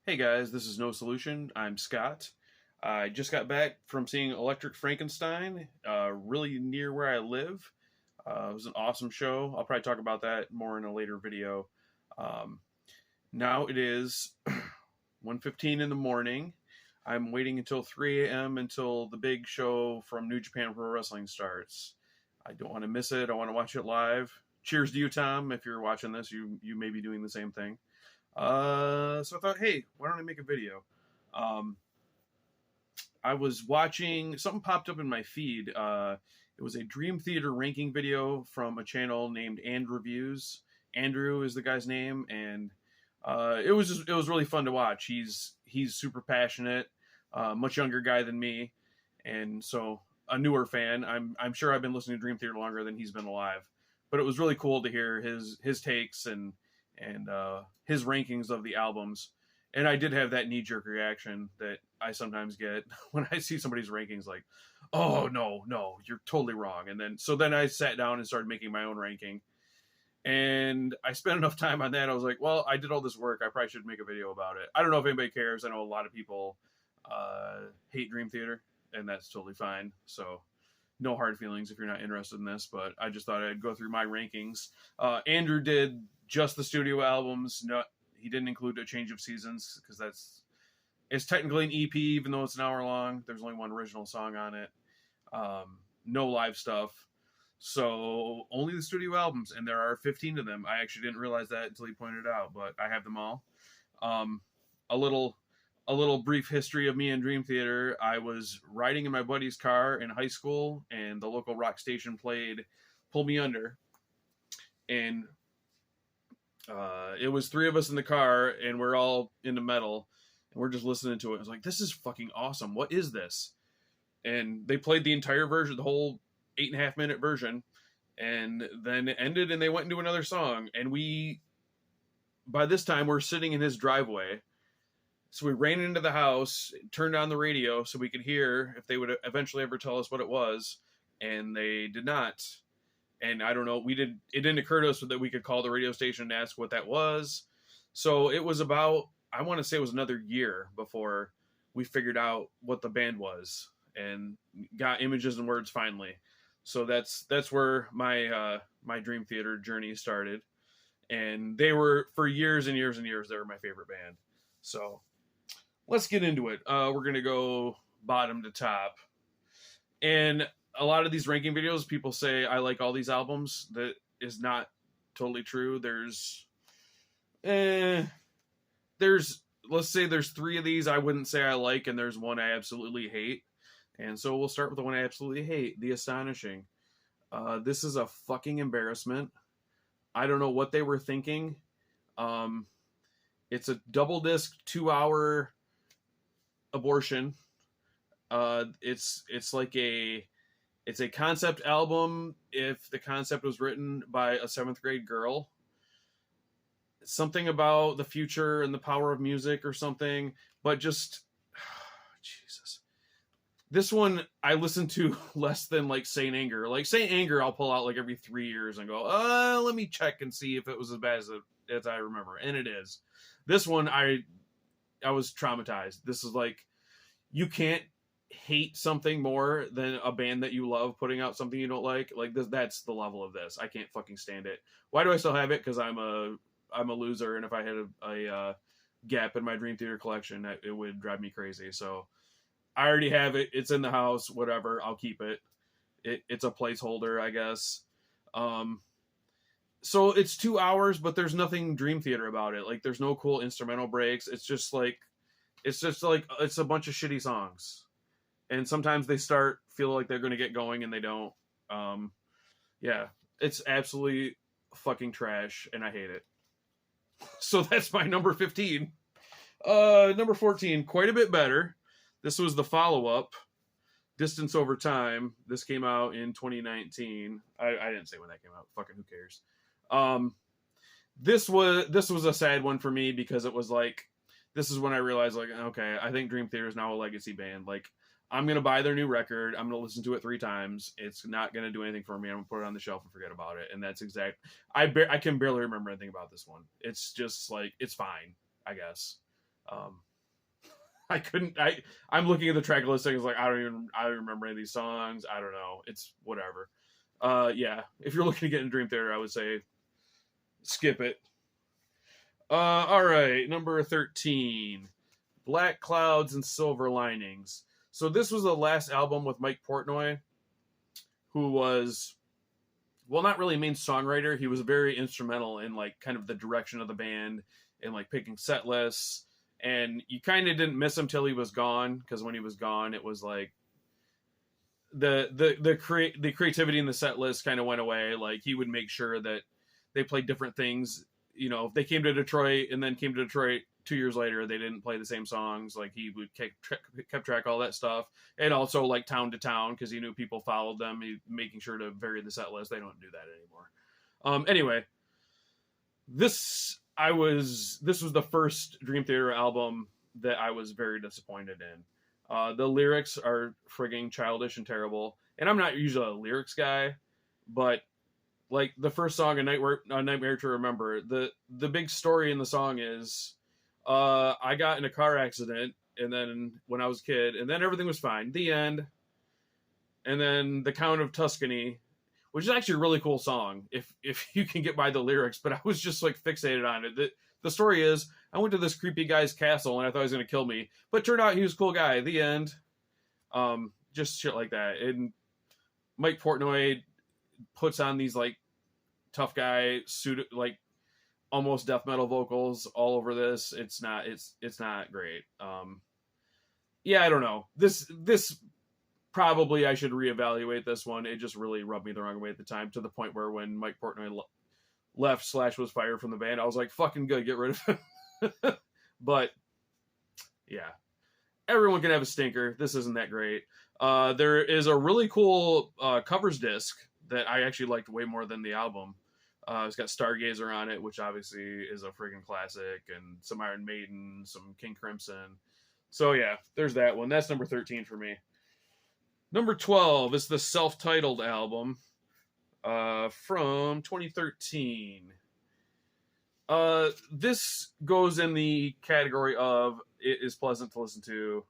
Hey guys, this is No Solution. I'm Scott. I just got back from seeing Electric Frankenstein, really near where I live. It was an awesome show. I'll probably talk about that more in a later video. Um, Now it is 1:15 in the morning. I'm waiting until 3 a.m. until the big show from New Japan Pro Wrestling starts. I don't want to miss it. I want to watch it live. Cheers to you, Tom. If you're watching this, you may be doing the same thing. So I thought, hey, why don't I make a video? Um, I was watching something popped up in my feed. It was a Dream Theater ranking video from a channel named AndReviews. Andrew is the guy's name, and it was really fun to watch. He's super passionate, much younger guy than me, and so a newer fan. I'm sure I've been listening to Dream Theater longer than he's been alive, but it was really cool to hear his takes and his rankings of the albums. And I did have that knee-jerk reaction that I sometimes get when I see somebody's rankings, like, oh no, you're totally wrong. And then I sat down and started making my own ranking, and I spent enough time on that. I was like, well, I did all this work, I probably should make a video about it. I don't know if anybody cares. I know a lot of people hate Dream Theater, and that's totally fine. So no hard feelings if you're not interested in this, but I just thought I'd go through my rankings. Andrew did just the studio albums. No, he didn't include A Change of Seasons because it's technically an EP, even though it's an hour long. There's only one original song on it. No live stuff. So only the studio albums, and there are 15 of them. I actually didn't realize that until he pointed it out, but I have them all. A little brief history of me and Dream Theater. I was riding in my buddy's car in high school, and the local rock station played Pull Me Under. And it was three of us in the car, and we're all into metal, and we're just listening to it. I was like, this is fucking awesome. What is this? And they played the entire version, the whole 8.5 minute version, and then it ended, and they went into another song. And by this time, we're sitting in his driveway. So we ran into the house, turned on the radio so we could hear if they would eventually ever tell us what it was, and they did not. And I don't know, it didn't occur to us that we could call the radio station and ask what that was. So it was about, I want to say it was another year before we figured out what the band was and got Images and Words finally. So that's where my my Dream Theater journey started. And they were, for years and years and years, they were my favorite band. So let's get into it. We're going to go bottom to top. And a lot of these ranking videos, people say I like all these albums. That is not totally true. Let's say there's three of these I wouldn't say I like, and there's one I absolutely hate. And so we'll start with the one I absolutely hate, The Astonishing. This is a fucking embarrassment. I don't know what they were thinking. It's a double disc 2-hour abortion. It's like it's a concept album if the concept was written by a 7th grade girl. Something about the future and the power of music or something, but just Jesus. This one I listen to less than like Saint Anger. Like Saint Anger I'll pull out like every 3 years and go, let me check and see if it was as bad as I remember. And it is. This one I was traumatized. This is like, you can't hate something more than a band that you love putting out something you don't like. Like this, that's the level of this. I can't fucking stand it. Why do I still have it? Because I'm a loser, and if I had a gap in my Dream Theater collection, it would drive me crazy. So I already have it. It's in the house. Whatever. I'll keep it. It's a placeholder, I guess. So it's 2 hours, but there's nothing Dream Theater about it. Like there's no cool instrumental breaks. It's a bunch of shitty songs. And sometimes they feel like they're going to get going and they don't. Yeah, it's absolutely fucking trash, and I hate it. So that's my number 15. Number 14, quite a bit better. This was the follow-up, Distance Over Time. This came out in 2019. I didn't say when that came out. Fucking who cares? This was a sad one for me because it was like, this is when I realized, like, okay, I think Dream Theater is now a legacy band. Like, I'm going to buy their new record. I'm going to listen to it 3 times. It's not going to do anything for me. I'm going to put it on the shelf and forget about it. And that's exact. I can barely remember anything about this one. It's just like, it's fine, I guess. Um, I couldn't. I'm looking at the track listing. It's like I don't remember any of these songs. I don't know. It's whatever. Yeah. If you're looking to get in Dream Theater, I would say skip it. All right, number 13, Black Clouds and Silver Linings. So this was the last album with Mike Portnoy, who was, well, not really a main songwriter. He was very instrumental in like kind of the direction of the band and like picking set lists. And you kind of didn't miss him till he was gone, because when he was gone, it was like the creativity in the set list kind of went away. Like he would make sure that they played different things. You know, if they came to Detroit and then came to Detroit 2 years later, they didn't play the same songs. Like he would kept track of all that stuff, and also like town to town, because he knew people followed them, making sure to vary the set list. They don't do that anymore. Anyway, this was the first Dream Theater album that I was very disappointed in. The lyrics are frigging childish and terrible, and I'm not usually a lyrics guy, but like the first song, A Nightmare to Remember, the big story in the song is, I got in a car accident, and then when I was a kid, and then everything was fine. The end. And then The Count of Tuscany, which is actually a really cool song if you can get by the lyrics, but I was just like fixated on it. The story is, I went to this creepy guy's castle and I thought he was going to kill me, but turned out he was a cool guy. The end. Just shit like that. And Mike Portnoy puts on these like tough guy suit, like almost death metal vocals all over this. It's not great. Yeah, I don't know. This probably I should reevaluate this one. It just really rubbed me the wrong way at the time, to the point where when Mike Portnoy left / was fired from the band, I was like, fucking good, get rid of him. But yeah, everyone can have a stinker. This isn't that great. There is a really cool covers disc that I actually liked way more than the album. It's got Stargazer on it, which obviously is a friggin' classic, and some Iron Maiden, some King Crimson. So yeah, there's that one. That's number 13 for me. Number 12 is the Selftitled album from 2013. This goes in the category of it is pleasant to listen to,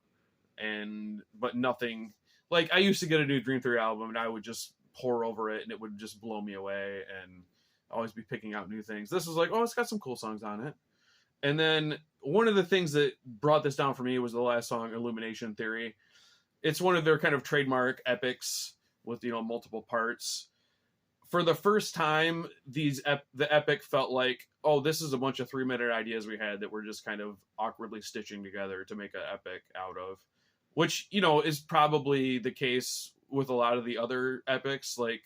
but nothing. Like, I used to get a new Dream Theater album and I would just pour over it and it would just blow me away and always be picking out new things. This was like, oh, it's got some cool songs on it. And then one of the things that brought this down for me was the last song, Illumination Theory. It's one of their kind of trademark epics with, multiple parts. For the first time, the epic felt like, oh, this is a bunch of 3-minute ideas we had that we're just kind of awkwardly stitching together to make an epic out of, which, is probably the case with a lot of the other epics. Like,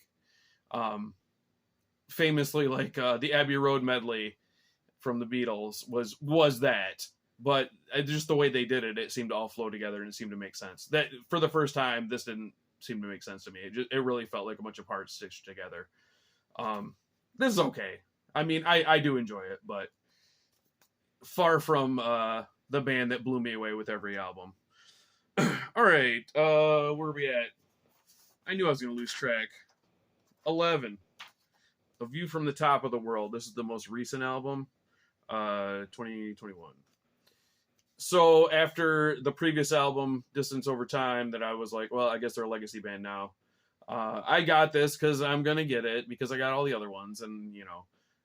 famously, like the Abbey Road medley from the Beatles was that. But just the way they did it, it seemed to all flow together and it seemed to make sense. That for the first time, this didn't seem to make sense to me. It really felt like a bunch of parts stitched together. This is okay. I mean, I do enjoy it, but far from the band that blew me away with every album. All right, where are we at? I knew I was going to lose track. 11, A View from the Top of the World. This is the most recent album, 2021. So after the previous album, Distance Over Time, that I was like, well, I guess they're a legacy band now. I got this because I'm going to get it because I got all the other ones. And,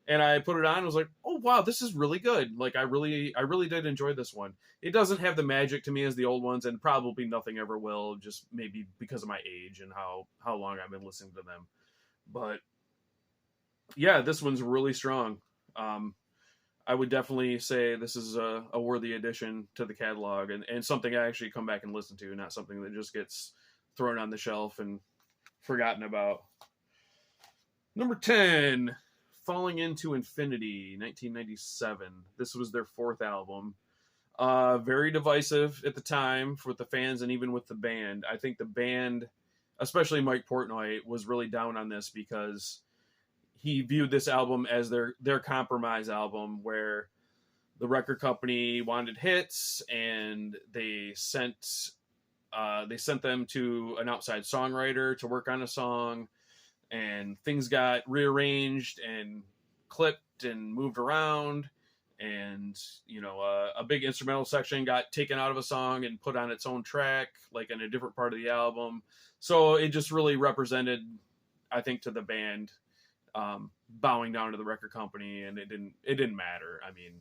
and I put it on and was like, oh, wow, this is really good. Like, I really did enjoy this one. It doesn't have the magic to me as the old ones, and probably nothing ever will, just maybe because of my age and how long I've been listening to them. But yeah, this one's really strong. I would definitely say this is a worthy addition to the catalog, and something I actually come back and listen to, not something that just gets thrown on the shelf and forgotten about. Number 10, Falling Into Infinity, 1997. This was their 4th album. Very divisive at the time with the fans and even with the band. I think the band, especially Mike Portnoy, was really down on this because he viewed this album as their compromise album, where the record company wanted hits and they sent them to an outside songwriter to work on a song, and things got rearranged and clipped and moved around, and a big instrumental section got taken out of a song and put on its own track, like in a different part of the album. So it just really represented, I think, to the band, bowing down to the record company, and it didn't matter. I mean,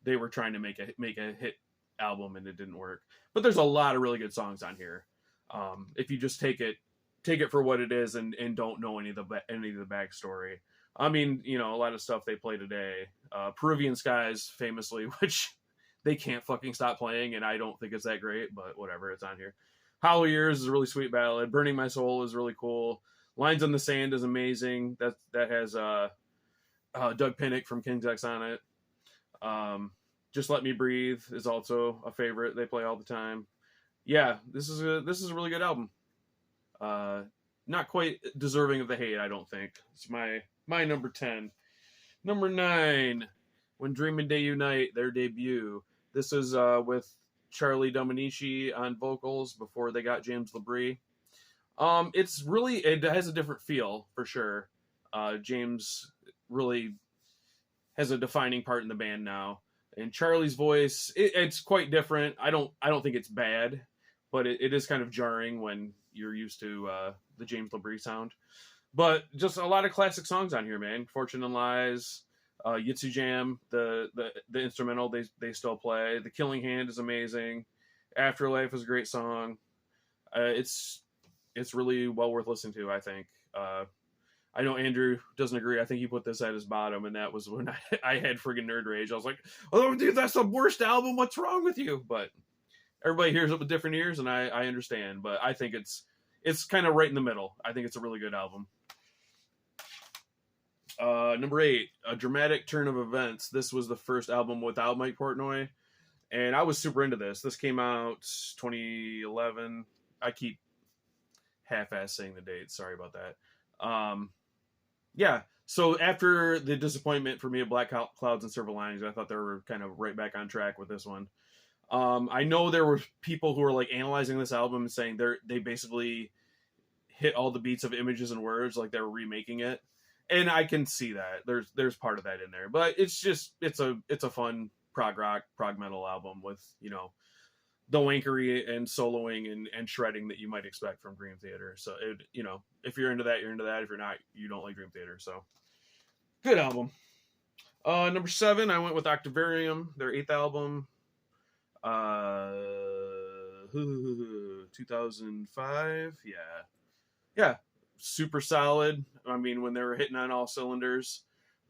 they were trying to make a hit album, and it didn't work. But there's a lot of really good songs on here. If you just take it for what it is and don't know any of the backstory. I mean, a lot of stuff they play today. Peruvian Skies, famously, which they can't fucking stop playing, and I don't think it's that great, but whatever, it's on here. Hollow Years is a really sweet ballad. Burning My Soul is really cool. Lines on the Sand is amazing. That has Doug Pinnick from King's X on it. Just Let Me Breathe is also a favorite. They play all the time. Yeah, this is a really good album. Not quite deserving of the hate, I don't think. It's my number 10. Number 9, When Dream and Day Unite, their debut. This is with Charlie Dominici on vocals before they got James LaBrie. It has a different feel for sure. James really has a defining part in the band now, and Charlie's voice, it's quite different. I don't think it's bad, but it is kind of jarring when you're used to the James LaBrie sound. But just a lot of classic songs on here, man. Fortune and Lies, Yitsu Jam, the instrumental they still play. The Killing Hand is amazing. Afterlife is a great song. It's really well worth listening to, I think. I know Andrew doesn't agree. I think he put this at his bottom, and that was when I had friggin' nerd rage. I was like, oh, dude, that's the worst album. What's wrong with you? But everybody hears it with different ears, and I understand. But I think it's kind of right in the middle. I think it's a really good album. Number 8, A Dramatic Turn of Events. This was the first album without Mike Portnoy, and I was super into this. This came out 2011. I keep half-ass saying the date. Sorry about that. Yeah, so after the disappointment for me of Black Clouds and Silver Linings, I thought they were kind of right back on track with this one. I know there were people who were like analyzing this album and saying they basically hit all the beats of Images and Words, like they were remaking it. And I can see that. There's part of that in there. But it's a fun prog rock, prog metal album with, the wankery and soloing and shredding that you might expect from Dream Theater. So if you're into that, you're into that. If you're not, you don't like Dream Theater. So good album. Number 7, I went with Octavarium, their 8th album. 2005. Yeah. Super solid. I mean, when they were hitting on all cylinders.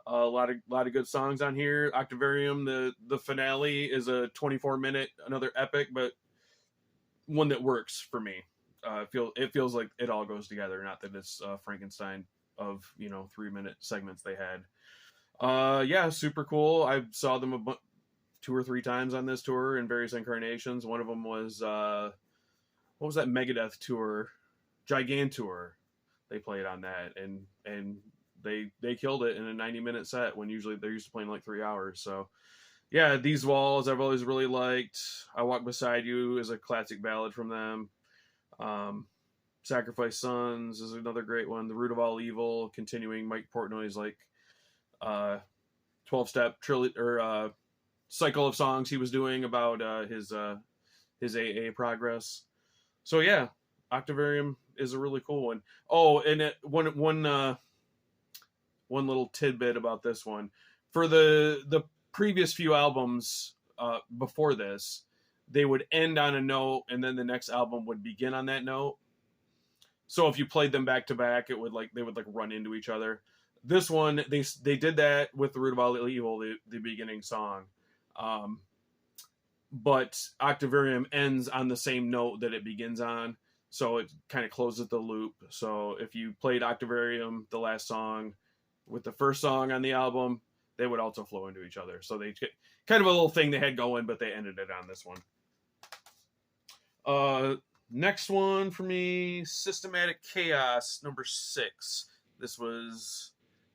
A lot of good songs on here. Octavarium, the finale is a 24-minute, another epic, but one that works for me. It feels like it all goes together. Not that it's Frankenstein of 3-minute segments they had. Yeah, super cool. I saw them 2 or 3 times on this tour in various incarnations. One of them was what was that Megadeth tour, Gigantour? They played on that, and they killed it in a 90-minute set when usually they're used to playing like 3 hours. So yeah, These Walls I've always really liked. I Walk Beside You is a classic ballad from them. Sacrifice Sons is another great one. The Root of All Evil, continuing Mike Portnoy's like 12-step trilogy or cycle of songs he was doing about his AA progress. So yeah, Octavarium is a really cool one. Oh, and one little tidbit about this one. For the previous few albums before this, they would end on a note, and then the next album would begin on that note. So if you played them back to back, they would run into each other. This one, they did that with The Root of All Evil, the beginning song. But Octavarium ends on the same note that it begins on, so it kind of closes the loop. So if you played Octavarium, the last song, with the first song on the album, they would also flow into each other. So they kind of a little thing they had going, but they ended it on this one. Next one for me, Systematic Chaos, number 6. This was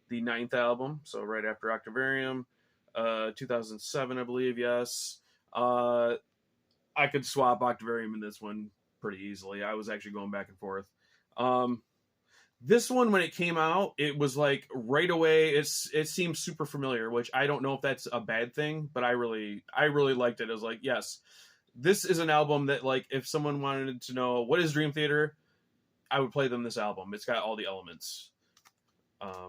the 9th album, so right after Octavarium, 2007, I believe. Yes, I could swap Octavarium in this one pretty easily. I was actually going back and forth. This one, when it came out, it was like right away. It seemed super familiar, which I don't know if that's a bad thing, but I really liked it. I was like, yes, this is an album that, like, if someone wanted to know what is Dream Theater, I would play them this album. It's got all the elements. I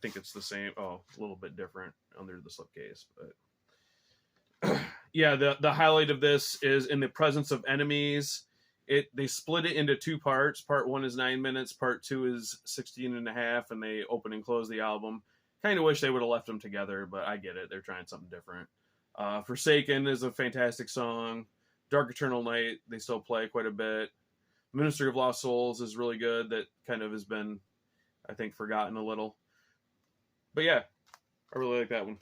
think it's the same. Oh, a little bit different under the slipcase, but yeah, the highlight of this is in the presence of enemies. They split it into two parts. Part 1 is 9 minutes. Part 2 is 16 and a half, and they open and close the album. Kind of wish they would have left them together, but I get it. They're trying something different. Forsaken is a fantastic song. Dark Eternal Night, they still play quite a bit. Ministry of Lost Souls is really good. That kind of has been, I think, forgotten a little. But yeah, I really like that one.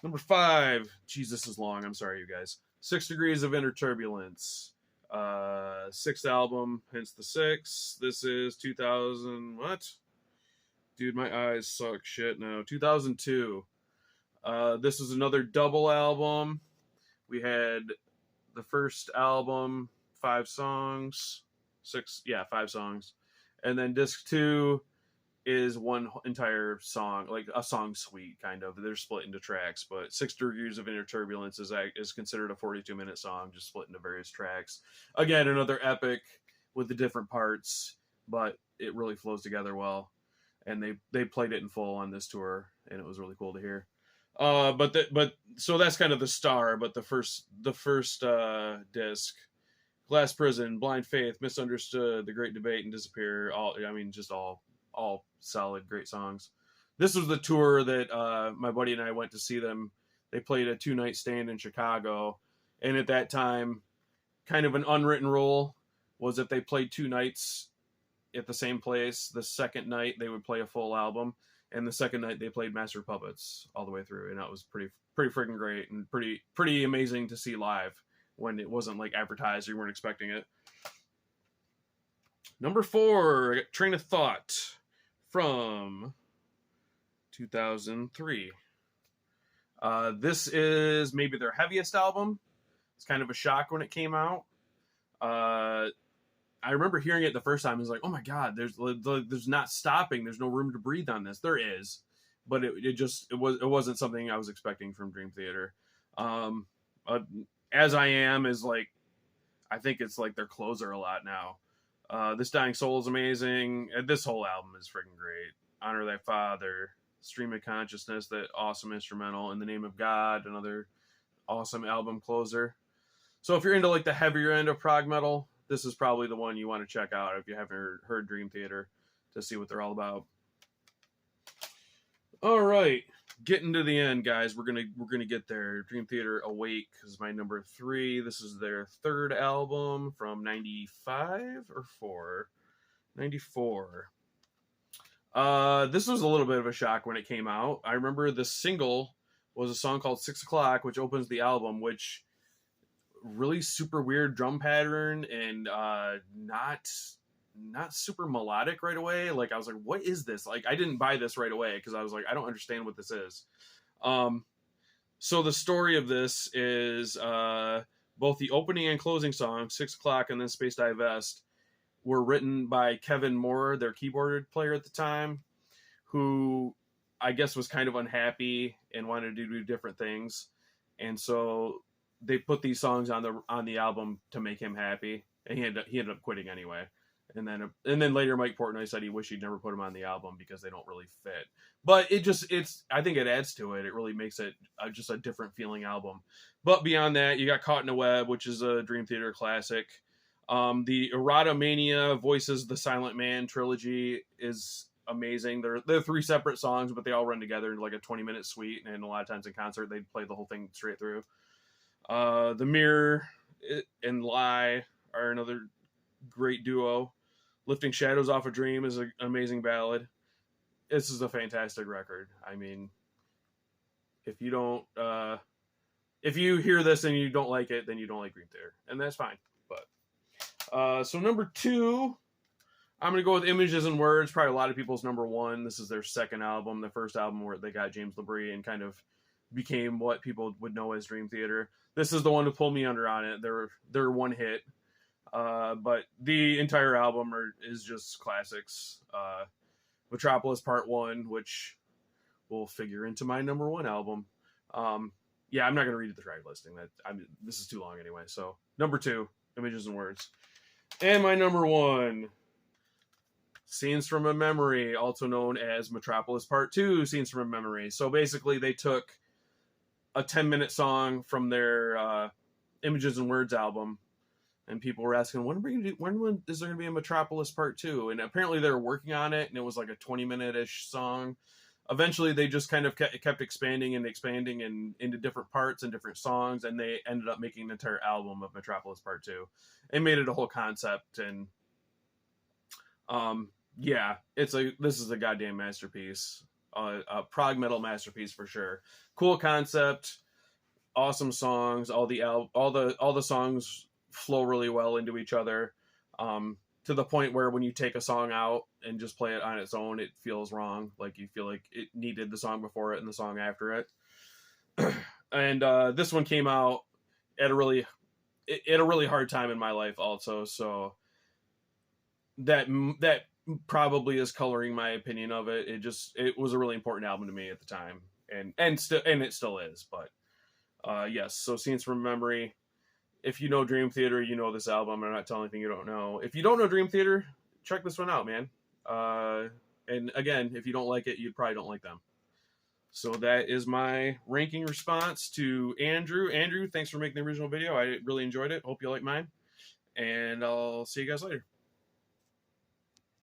Number 5. Jeez, this is long. I'm sorry, you guys. 6 Degrees of Inner Turbulence. 6th album, hence the 6. This is 2000. What? Dude, my eyes suck shit now. 2002. This is another double album. We had the first album, 5 songs. 5 songs. And then disc 2 is one entire song, like a song suite, kind of. They're split into tracks, but 6 Degrees of Inner Turbulence is considered a 42-minute song, just split into various tracks. Again, another epic with the different parts, but it really flows together well. And they played it in full on this tour, and it was really cool to hear. So that's kind of the star, but the first disc, Glass Prison, Blind Faith, Misunderstood, The Great Debate, and Disappear. All solid, great songs. This was the tour that my buddy and I went to see them. They played a 2-night stand in Chicago, and at that time, kind of an unwritten rule was that they played 2 nights at the same place. The second night they would play a full album, and the second night they played Master of Puppets all the way through, and that was pretty freaking great and pretty amazing to see live when it wasn't like advertised or you weren't expecting it. Number 4, Train of Thought from 2003. This is maybe their heaviest album. It's kind of a shock when it came out. I remember hearing it the first time. I was like, oh my God, there's not stopping. There's no room to breathe on this. There is, but it wasn't something I was expecting from Dream Theater. As I Am is like, I think it's like their closer a lot now. This Dying Soul is amazing. This whole album is freaking great. Honor Thy Father, Stream of Consciousness, that awesome instrumental. In the Name of God, another awesome album closer. So if you're into like the heavier end of prog metal, this is probably the one you want to check out if you haven't heard Dream Theater, to see what they're all about. All right, getting to the end, guys. We're gonna get there. Dream Theater Awake is my number 3. This is their 3rd album from 95 or 4? 94. This was a little bit of a shock when it came out. I remember the single was a song called 6 O'Clock, which opens the album, which really super weird drum pattern and not super melodic right away. Like I was like, what is this? Like I didn't buy this right away because I was like, I don't understand what this is. So the story of this is both the opening and closing song, 6 O'Clock and then Space Divest, were written by Kevin Moore, their keyboard player at the time, who I guess was kind of unhappy and wanted to do different things. And so they put these songs on the album to make him happy, and he ended up quitting anyway. And then later Mike Portnoy said he wished he'd never put them on the album because they don't really fit. But I think it adds to it. It really makes it just a different feeling album. But beyond that, you got Caught in a Web, which is a Dream Theater classic. The Erotomania Voices the Silent Man trilogy is amazing. They're 3 separate songs, but they all run together in like a 20-minute suite. And a lot of times in concert, they play the whole thing straight through. The Mirror and Lie are another great duo. Lifting Shadows Off a Dream is an amazing ballad. This is a fantastic record. I mean, if you hear this and you don't like it, then you don't like Dream Theater, and that's fine. But so number 2, I'm gonna go with Images and Words. Probably a lot of people's number 1. This is their 2nd album, the first album where they got James LaBrie and kind of became what people would know as Dream Theater. This is the one to pull me under on it. They're one hit. But the entire album is just classics. Metropolis Part 1, which will figure into my number 1 album. Yeah, I'm not going to read the track listing. This is too long anyway. So, number 2, Images and Words. And my number 1, Scenes from a Memory, also known as Metropolis Part 2, Scenes from a Memory. So basically they took a 10-minute song from their Images and Words album, and people were asking, when is there going to be a Metropolis Part 2? And apparently they were working on it, and it was like a 20-minute-ish song. Eventually they just kind of kept expanding and into different parts and different songs, and they ended up making an entire album of Metropolis Part 2 and made it a whole concept. And yeah, this is a goddamn masterpiece, a prog metal masterpiece for sure. Cool concept, awesome songs. All the songs flow really well into each other, to the point where when you take a song out and just play it on its own, it feels wrong. Like you feel like it needed the song before it and the song after it. And this one came out at a really hard time in my life also, so that probably is coloring my opinion of it. It was a really important album to me at the time, and it still is. But yes, so Scenes from Memory. If you know Dream Theater, you know this album. I'm not telling anything you don't know. If you don't know Dream Theater, check this one out, man. And again, if you don't like it, you probably don't like them. So that is my ranking response to Andrew. Andrew, thanks for making the original video. I really enjoyed it. Hope you like mine. And I'll see you guys later.